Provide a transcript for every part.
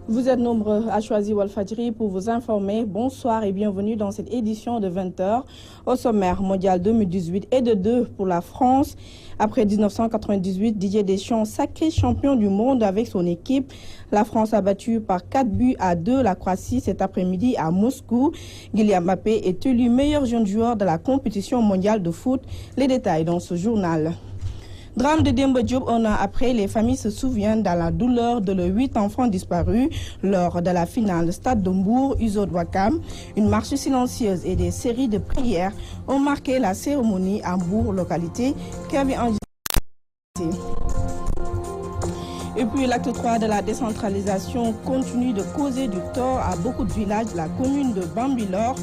Vous êtes nombreux à choisir Walfadjri pour vous informer. Bonsoir et bienvenue dans cette édition de 20h. Au sommaire mondial 2018 et de 2 pour la France. Après 1998, Didier Deschamps sacré champion du monde avec son équipe. La France a battu par 4-2 la Croatie cet après-midi à Moscou. Kylian Mbappé est élu meilleur jeune joueur de la compétition mondiale de foot. Les détails dans ce journal. Drame de Demba Diop, un an après, les familles se souviennent dans la douleur de leurs 8 enfants disparus lors de la finale Stade de Mbour, Uzo Ouakam. Une marche silencieuse et des séries de prières ont marqué la cérémonie à Mbour, localité qui avait enregistré. Et puis l'acte 3 de la décentralisation continue de causer du tort à beaucoup de villages de la commune de Bambilor.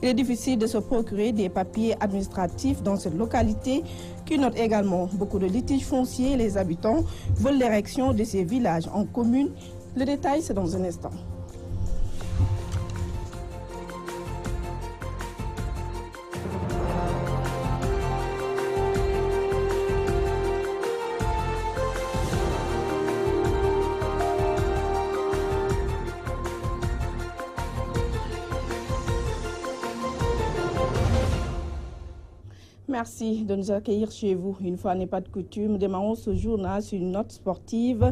Il est difficile de se procurer des papiers administratifs dans cette localité qui note également beaucoup de litiges fonciers. Les habitants veulent l'érection de ces villages en commune. Le détail, c'est dans un instant. Merci de nous accueillir chez vous. Une fois n'est pas de coutume, démarrons ce journal sur une note sportive.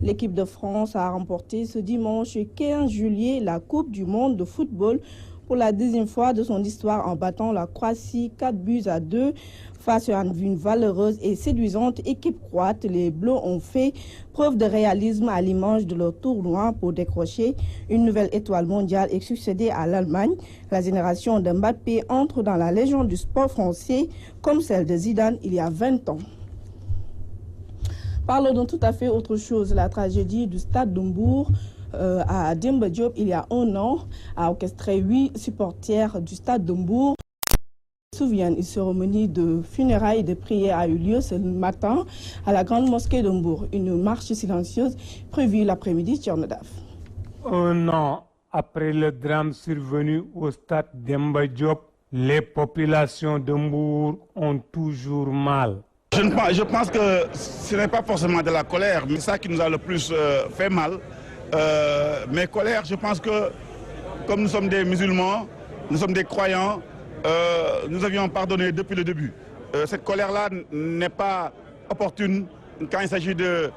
L'équipe de France a remporté ce dimanche 15 juillet la Coupe du monde de football pour la deuxième fois de son histoire en battant la Croatie 4-2 face à une valeureuse et séduisante équipe croate. Les Bleus ont fait preuve de réalisme à l'image de leur tournoi pour décrocher une nouvelle étoile mondiale et succéder à l'Allemagne. La génération de Mbappé entre dans la légende du sport français comme celle de Zidane il y a 20 ans. Parlons de tout à fait autre chose, la tragédie du Stade de Mbour. À Demba Diop, il y a un an, a orchestré 8 supporters du Stade de Mbour. Souviennent, une cérémonie de funérailles et de prières a eu lieu ce matin à la grande mosquée de Mbour. Une marche silencieuse prévue l'après-midi sur Tchernodaf. Un an après le drame survenu au Stade Demba Diop, les populations de Mbour ont toujours mal. Je pense que ce n'est pas forcément de la colère, mais c'est ça qui nous a le plus fait mal. Mais colère, je pense que comme nous sommes des musulmans, nous sommes des croyants, nous avions pardonné depuis le début. Cette colère-là n'est pas opportune quand il s'agit des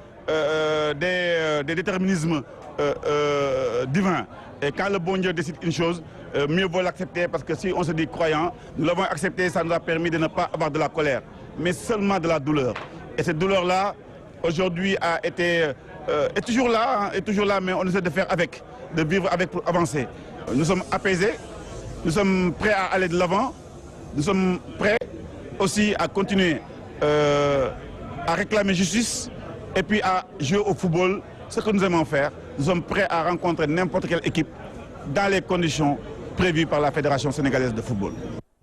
déterminismes divins. Et quand le bon Dieu décide une chose, mieux vaut l'accepter parce que si on se dit croyant, nous l'avons accepté, ça nous a permis de ne pas avoir de la colère, mais seulement de la douleur. Et cette douleur-là, aujourd'hui, est toujours là, mais on essaie de faire avec, de vivre avec pour avancer. Nous sommes apaisés, nous sommes prêts à aller de l'avant, nous sommes prêts aussi à continuer à réclamer justice et puis à jouer au football, ce que nous aimons faire. Nous sommes prêts à rencontrer n'importe quelle équipe dans les conditions prévues par la Fédération sénégalaise de football.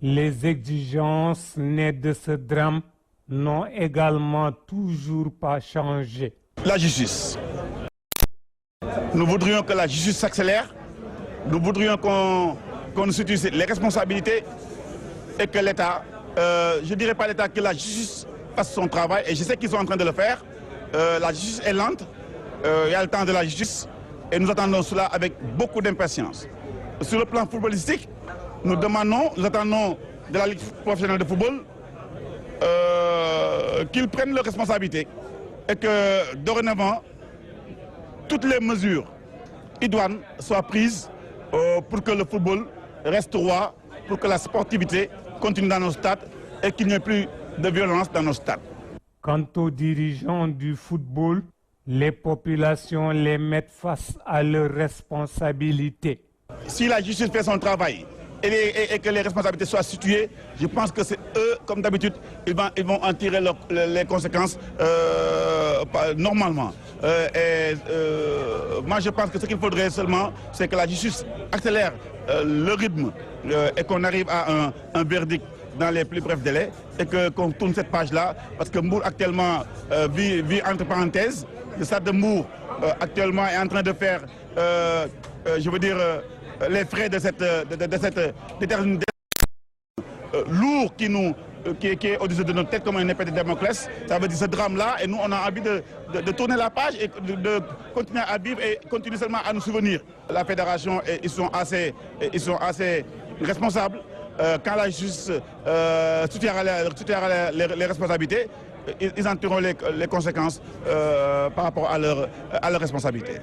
Les exigences nées de ce drame n'ont également toujours pas changé. La justice. Nous voudrions que la justice s'accélère. Nous voudrions qu'on situe les responsabilités et que l'État, je ne dirais pas l'État, que la justice fasse son travail. Et je sais qu'ils sont en train de le faire. La justice est lente. Il y a le temps de la justice. Et nous attendons cela avec beaucoup d'impatience. Sur le plan footballistique, nous attendons de la Ligue professionnelle de football qu'ils prennent leurs responsabilités. Et que dorénavant, toutes les mesures idoines soient prises pour que le football reste roi, pour que la sportivité continue dans nos stades et qu'il n'y ait plus de violence dans nos stades. Quant aux dirigeants du football, les populations les mettent face à leurs responsabilités. Si la justice fait son travail et que les responsabilités soient situées, je pense que c'est eux, comme d'habitude, ils vont en tirer les conséquences normalement. Moi, je pense que ce qu'il faudrait seulement, c'est que la justice accélère le rythme et qu'on arrive à un verdict dans les plus brefs délais et qu'on tourne cette page-là, parce que Mbour actuellement vit entre parenthèses. Le Stade de Mbour actuellement est en train de faire, les frais de cette détermination lourd qui nous qui est au-dessus de notre tête comme une épée de Damoclès. Ça veut dire ce drame-là, et nous on a envie de tourner la page et de continuer à vivre et continuer seulement à nous souvenir. La fédération, ils sont assez responsables. Quand la justice soutiendra les responsabilités, ils en tireront les conséquences par rapport à leur responsabilité.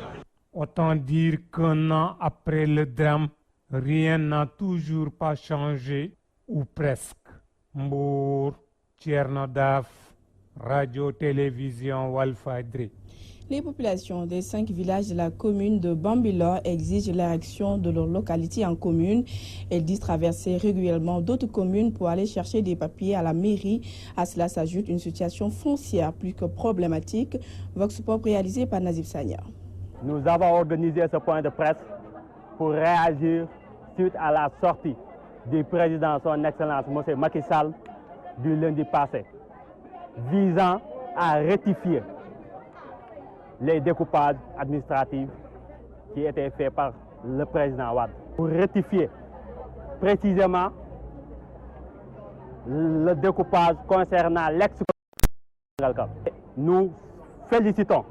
Autant dire qu'un an après le drame, rien n'a toujours pas changé, ou presque. Mbour, Thierno Daf, Radio-Télévision Walfadjri. Les populations des 5 villages de la commune de Bambilor exigent l'érection de leur localité en commune. Elles disent traverser régulièrement d'autres communes pour aller chercher des papiers à la mairie. À cela s'ajoute une situation foncière plus que problématique. Vox Pop réalisé par Nazib Sanya. Nous avons organisé ce point de presse pour réagir suite à la sortie du président son Excellence M. Macky Sall du lundi passé, visant à rectifier les découpages administratifs qui étaient faits par le président Wade. Pour rectifier précisément le découpage concernant l'ex-Sangalkam. Nous félicitons,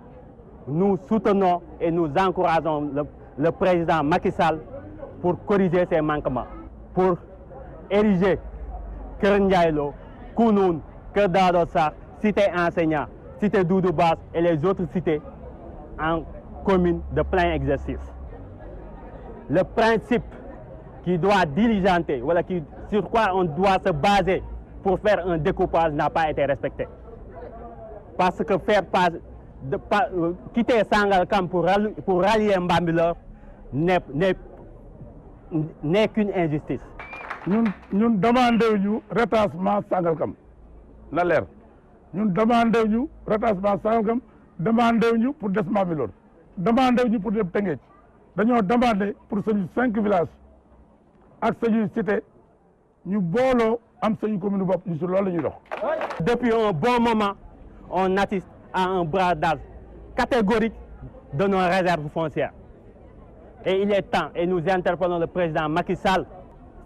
nous soutenons et nous encourageons le président Macky Sall pour corriger ces manquements, pour ériger Kër Ndiaye Lo, Kounoune, Kër Daouda Sarr, cité enseignant, cité Doudou Basse et les autres cités en commune de plein exercice. Le principe qui doit diligenter, voilà, sur quoi on doit se baser pour faire un découpage n'a pas été respecté. Parce que quitter Sangalkam pour rallier Bambilor n'est qu'une injustice. Nous demandons le retracement Sangalkam. La l'air. Nous demandons le retracement Sangalkam, demandons pour des Bambilor. Demandons pour des Tenguet. Nous demandons pour ces 5 villages. Avec ces cités, nous voulons une commune sur l'eau. Depuis un bon moment, on assiste à un bradage catégorique de nos réserves foncières. Et il est temps, et nous interpellons le président Macky Sall,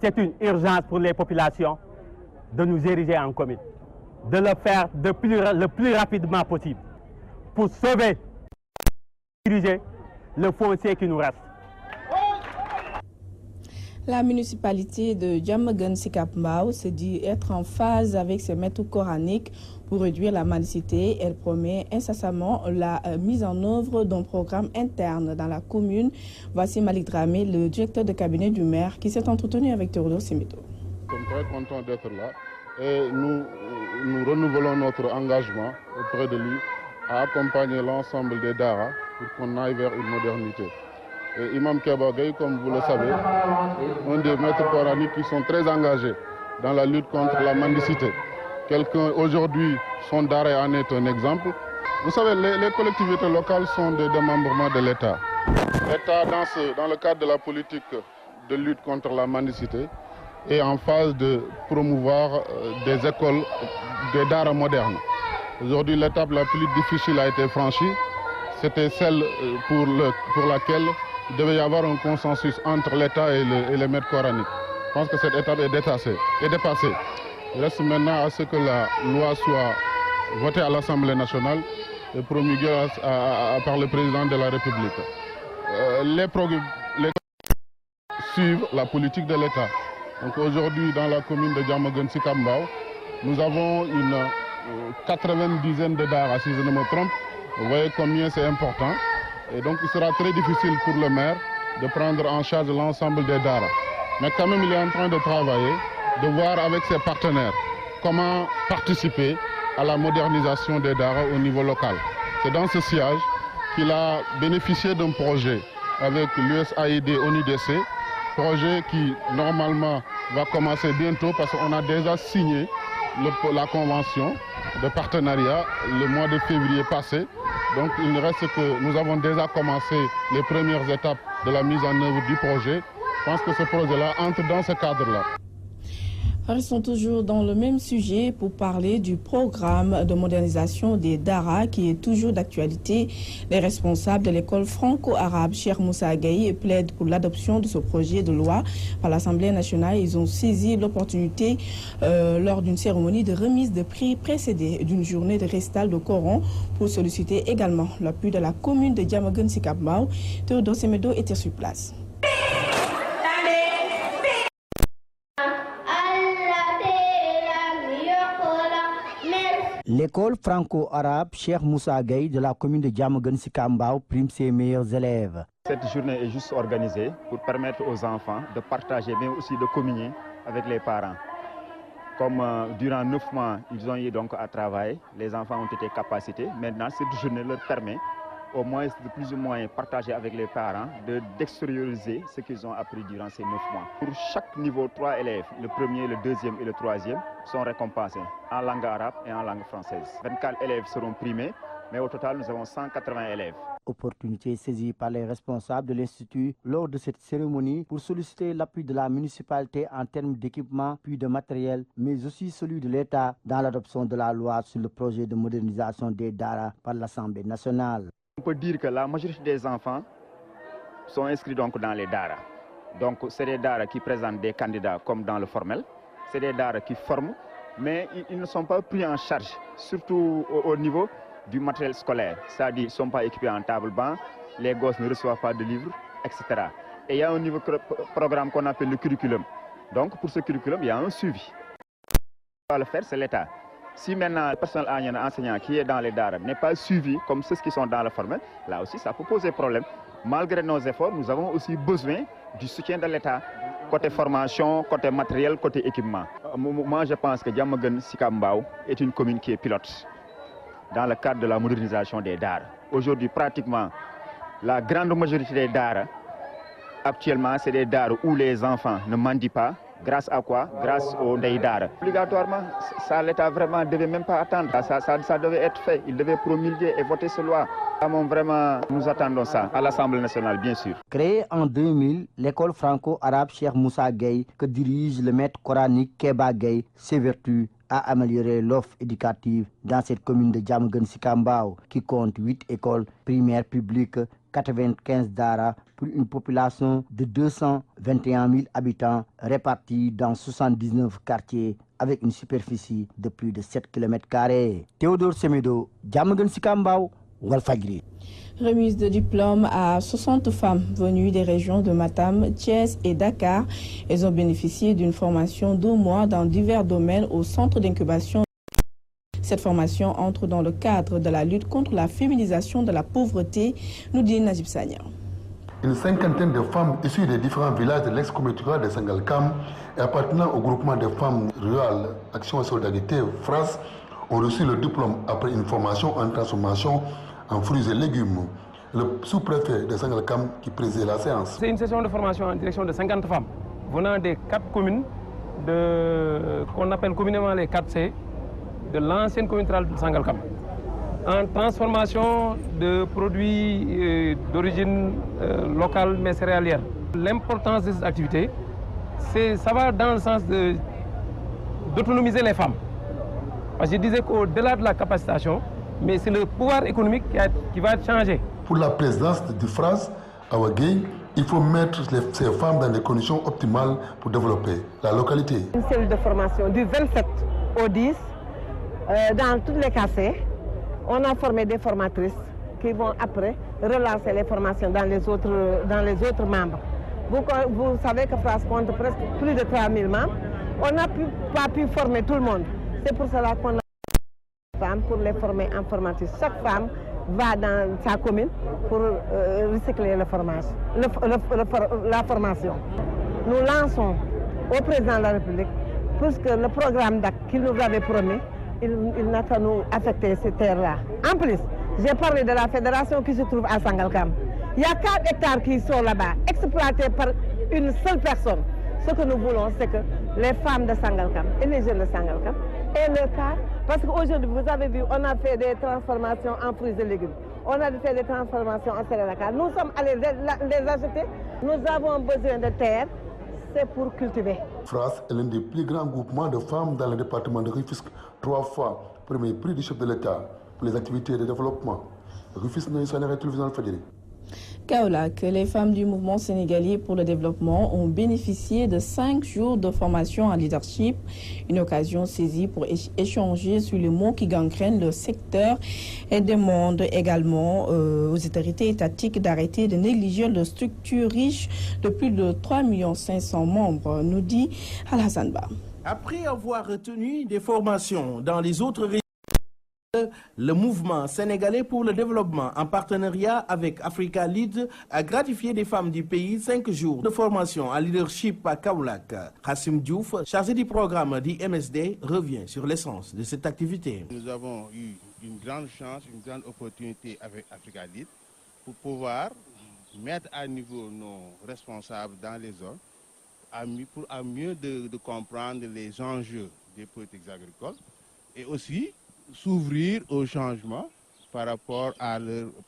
c'est une urgence pour les populations de nous ériger en commune, de le faire le plus rapidement possible pour sauver, diriger le foncier qui nous reste. La municipalité de Diamaguène Sicap Mbao se dit être en phase avec ses maîtres coraniques pour réduire la mendicité. Elle promet incessamment la mise en œuvre d'un programme interne dans la commune. Voici Malik Dramé, le directeur de cabinet du maire, qui s'est entretenu avec Théodore Semedo. Nous sommes très contents d'être là et nous renouvelons notre engagement auprès de lui à accompagner l'ensemble des Dara pour qu'on aille vers une modernité. Et Imam Keba Gueye, comme vous le savez, un des maîtres coraniques qui sont très engagés dans la lutte contre la mendicité. Quelqu'un aujourd'hui, son Dara en est un exemple. Vous savez, les collectivités locales sont des démembrements de l'État. L'État, dans le cadre de la politique de lutte contre la mendicité, est en phase de promouvoir des écoles, des Dara modernes. Aujourd'hui, l'étape la plus difficile a été franchie. C'était celle pour laquelle il devait y avoir un consensus entre l'État et les maîtres coraniques. Je pense que cette étape est dépassée. Il reste maintenant à ce que la loi soit votée à l'Assemblée nationale et promulguée par le président de la République. Les suivent la politique de l'État. Donc aujourd'hui, dans la commune de Diamaguène Sicap Mbao, nous avons une 90aine de Dara, si je ne me trompe. Vous voyez combien c'est important. Et donc il sera très difficile pour le maire de prendre en charge l'ensemble des Dara. Mais quand même, il est en train de travailler, de voir avec ses partenaires comment participer à la modernisation des Dara au niveau local. C'est dans ce sillage qu'il a bénéficié d'un projet avec l'USAID ONUDC, projet qui normalement va commencer bientôt parce qu'on a déjà signé la convention de partenariat le mois de février passé. Donc il ne reste que nous avons déjà commencé les premières étapes de la mise en œuvre du projet. Je pense que ce projet-là entre dans ce cadre-là. Restons toujours dans le même sujet pour parler du programme de modernisation des Dara qui est toujours d'actualité. Les responsables de l'école franco-arabe Cheikh Moussa Gaye plaident pour l'adoption de ce projet de loi par l'Assemblée nationale. Ils ont saisi l'opportunité lors d'une cérémonie de remise de prix précédée d'une journée de récital de Coran pour solliciter également l'appui de la commune de Diamaguène Sicap Mbao. Théodore Semedo était sur place. L'école franco-arabe Cheikh Moussa Gaye de la commune de Diamaguène Sicap Mbao prime ses meilleurs élèves. Cette journée est juste organisée pour permettre aux enfants de partager, mais aussi de communier avec les parents. Comme durant 9 mois, ils ont eu donc à travailler, les enfants ont été capacités. Maintenant, cette journée leur permet au moins de plus ou moins partager avec les parents, d'extérioriser ce qu'ils ont appris durant ces 9 mois. Pour chaque niveau, 3 élèves, le premier, le deuxième et le troisième, sont récompensés en langue arabe et en langue française. 24 élèves seront primés, mais au total, nous avons 180 élèves. Opportunité saisie par les responsables de l'Institut lors de cette cérémonie pour solliciter l'appui de la municipalité en termes d'équipement puis de matériel, mais aussi celui de l'État dans l'adoption de la loi sur le projet de modernisation des Dara par l'Assemblée nationale. On peut dire que la majorité des enfants sont inscrits donc dans les Dara. Donc c'est des Dara qui présentent des candidats comme dans le formel. C'est des Dara qui forment, mais ils ne sont pas pris en charge, surtout au niveau du matériel scolaire. C'est-à-dire qu'ils ne sont pas équipés en table-banc, les gosses ne reçoivent pas de livres, etc. Et il y a un niveau programme qu'on appelle le curriculum. Donc pour ce curriculum, il y a un suivi. Ce qui va le faire, c'est l'État. Si maintenant le personnel enseignant qui est dans les Dara n'est pas suivi comme ceux qui sont dans le formel, là aussi ça peut poser problème. Malgré nos efforts, nous avons aussi besoin du soutien de l'État, côté formation, côté matériel, côté équipement. Moi je pense que Diamaguène Sicap Mbao est une commune qui est pilote dans le cadre de la modernisation des Dara. Aujourd'hui, pratiquement, la grande majorité des Dara, actuellement, c'est des Dara où les enfants ne mendient pas. Grâce à quoi? Grâce aux Dara. Obligatoirement, ça l'État vraiment ne devait même pas attendre. Ça devait être fait. Il devait promulguer et voter cette loi. Vraiment, nous attendons ça à l'Assemblée nationale, bien sûr. Créée en 2000, l'école franco-arabe Cheikh Moussa Gaye, que dirige le maître coranique Keba Gaye, s'évertue à améliorer l'offre éducative dans cette commune de Diamaguène Sicap Mbao, qui compte 8 écoles primaires publiques, 95 Dara pour une population de 221 000 habitants répartis dans 79 quartiers avec une superficie de plus de 7 km². Théodore Semedo, Diamaguène Sicap Mbao, Walfadjri. Remise de diplôme à 60 femmes venues des régions de Matam, Thiès et Dakar. Elles ont bénéficié d'une formation d'1 mois dans divers domaines au centre d'incubation. Cette formation entre dans le cadre de la lutte contre la féminisation de la pauvreté, nous dit Najib Sagna. Une cinquantaine de femmes issues des différents villages de l'ex-communauté rurale de Sangalkam et appartenant au groupement des femmes rurales Action et Solidarité France ont reçu le diplôme après une formation en transformation en fruits et légumes. Le sous-préfet de Sangalkam qui préside la séance. C'est une session de formation en direction de 50 femmes venant des 4 communes qu'on appelle communément les 4C de l'ancienne commune rurale de Sangalkam, en transformation de produits d'origine locale mais céréalière. L'importance de cette activité, ça va dans le sens d'autonomiser les femmes. Parce que je disais qu'au-delà de la capacitation, mais c'est le pouvoir économique qui va être changé. Pour la présidence du FRAS, Awa Gueye, il faut mettre ces femmes dans des conditions optimales pour développer la localité. Une cellule de formation du 27 au 10, dans toutes les KC, on a formé des formatrices qui vont après relancer les formations dans les autres membres. Vous savez que FRAS compte presque plus de 3000 membres. On n'a pas pu former tout le monde. C'est pour cela qu'on a des femmes pour les former en formatrice. Chaque femme va dans sa commune pour recycler la formation. Nous lançons au président de la République, puisque le programme DAC qu'il nous avait promis, il n'a qu'à nous affecter ces terres-là. En plus, j'ai parlé de la fédération qui se trouve à Sangalkam. Il y a 4 hectares qui sont là-bas, exploités par une seule personne. Ce que nous voulons, c'est que les femmes de Sangalkam et les jeunes de Sangalkam aient leur part. Parce qu'aujourd'hui, vous avez vu, on a fait des transformations en fruits et légumes. On a fait des transformations en céréales. Nous sommes allés les acheter. Nous avons besoin de terre. c'est pour cultiver. FRAS est l'un des plus grands groupements de femmes dans le département de Rufisque, 3 fois premier prix du chef de l'État pour les activités de développement. Rufisque Noï Saner, télévision Al-Fadjri. Kaolack, les femmes du mouvement sénégalais pour le développement ont bénéficié de 5 jours de formation en leadership, une occasion saisie pour échanger sur les maux qui gangrènent le secteur et demandent également aux autorités étatiques d'arrêter de négliger le structure riche de plus de 3 500 000 membres, nous dit Alassane Ba. Après avoir retenu des formations dans les autres régions, le mouvement sénégalais pour le développement, en partenariat avec Africa Lead, a gratifié des femmes du pays 5 jours de formation en leadership à Kaolack. Hassim Diouf, chargé du programme du MSD, revient sur l'essence de cette activité. Nous avons eu une grande chance, une grande opportunité avec Africa Lead pour pouvoir mettre à niveau nos responsables dans les zones pour à mieux de comprendre les enjeux des politiques agricoles et aussi s'ouvrir au changement par rapport à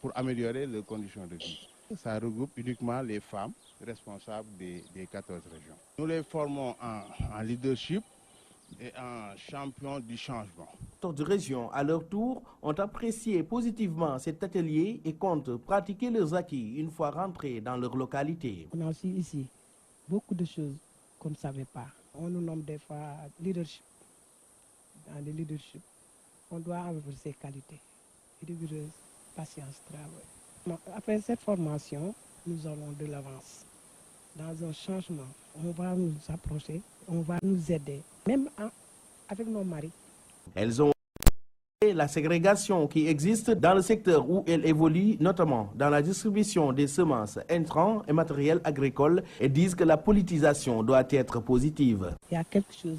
pour améliorer leurs conditions de vie. Ça regroupe uniquement les femmes responsables des 14 régions. Nous les formons en leadership et en champions du changement. D'autres régions, à leur tour, ont apprécié positivement cet atelier et comptent pratiquer leurs acquis une fois rentrés dans leur localité. On a aussi ici beaucoup de choses qu'on ne savait pas. On nous nomme des fois leadership. Dans le leadership, on doit avoir ses qualités, rigoureuse, patience, travail. Après cette formation, nous aurons de l'avance. Dans un changement, on va nous approcher, on va nous aider, même avec nos maris. Elles ont la ségrégation qui existe dans le secteur où elles évoluent, notamment dans la distribution des semences, intrants et matériel agricole, et disent que la politisation doit être positive. Il y a quelque chose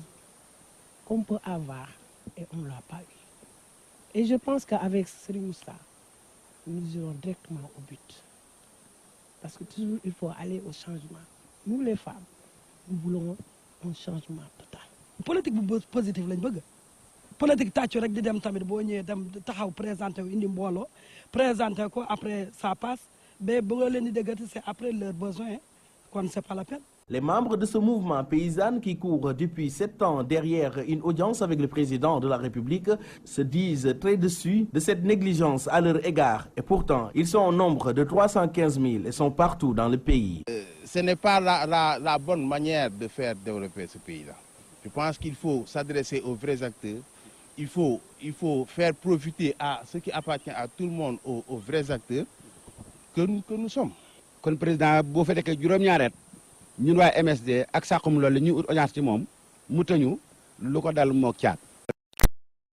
qu'on peut avoir et on ne l'a pas eu. Et je pense qu'avec Serigne Moussa, nous irons directement au but. Parce que toujours, il faut aller au changement. Nous, les femmes, nous voulons un changement total. Politique positive, lañ bëgg. Politique tàccu rek di dem tamit boo ñëwee dem taxaw présenté indi mbooloo présenté ko après ça passe mais bu nga leen di déggati c'est après leurs besoins kon c'est pas la peine. Les membres de ce mouvement paysan qui court depuis 7 ans derrière une audience avec le président de la République se disent très déçus de cette négligence à leur égard. Et pourtant, ils sont au nombre de 315 000 et sont partout dans le pays. Ce n'est pas la bonne manière de faire développer ce pays-là. Je pense qu'il faut s'adresser aux vrais acteurs. Il faut faire profiter à ce qui appartient à tout le monde, aux vrais acteurs que nous sommes. Kon président boo fa nekkee juróom-ñaareet ñun waa MSD ak Saxum loolu ñuy ut audience ci moom mu tëñu lu ko dal mook caat.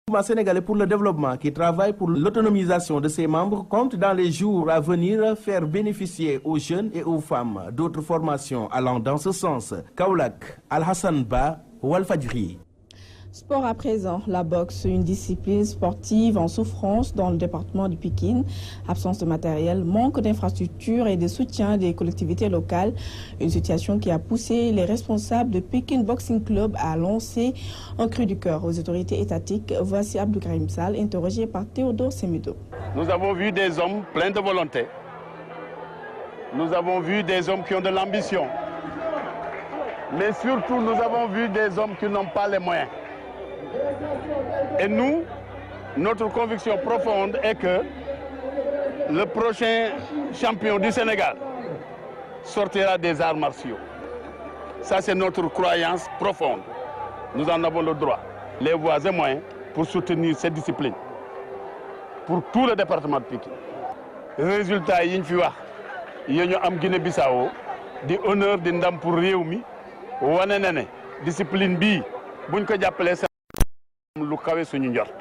Le mouvement sénégalais pour le développement qui travaille pour l'autonomisation de ses membres compte dans les jours à venir faire bénéficier aux jeunes et aux femmes d'autres formations allant dans ce sens. Kaolack, Al-Hassan Ba, Walfadjri. Sport à présent, la boxe, une discipline sportive en souffrance dans le département du Pikine. Absence de matériel, manque d'infrastructures et de soutien des collectivités locales. Une situation qui a poussé les responsables de Pikine Boxing Club à lancer un cri du cœur aux autorités étatiques. Voici Abdou Karim Sall, interrogé par Théodore Semedo. Nous avons vu des hommes pleins de volonté. Nous avons vu des hommes qui ont de l'ambition. Mais surtout, nous avons vu des hommes qui n'ont pas les moyens. Et nous, notre conviction profonde est que le prochain champion du Sénégal sortira des arts martiaux. Ça, c'est notre croyance profonde. Nous en avons le droit, les voies et moyens pour soutenir cette discipline. Pour tout le département de Pikine. Résultat, il y a une Guinée-Bissau, di honneur di ndam pour Réumi, wane na ne discipline bi buñ ko jappalé lu kawé suñu njort.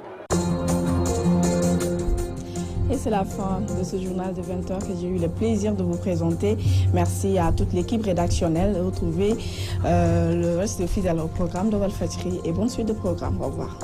Et c'est la fin de ce journal de 20h que j'ai eu le plaisir de vous présenter. Merci à toute l'équipe rédactionnelle. Retrouvez le reste de fidèles au programme de Walfadjri et bonne suite de programme. Au revoir.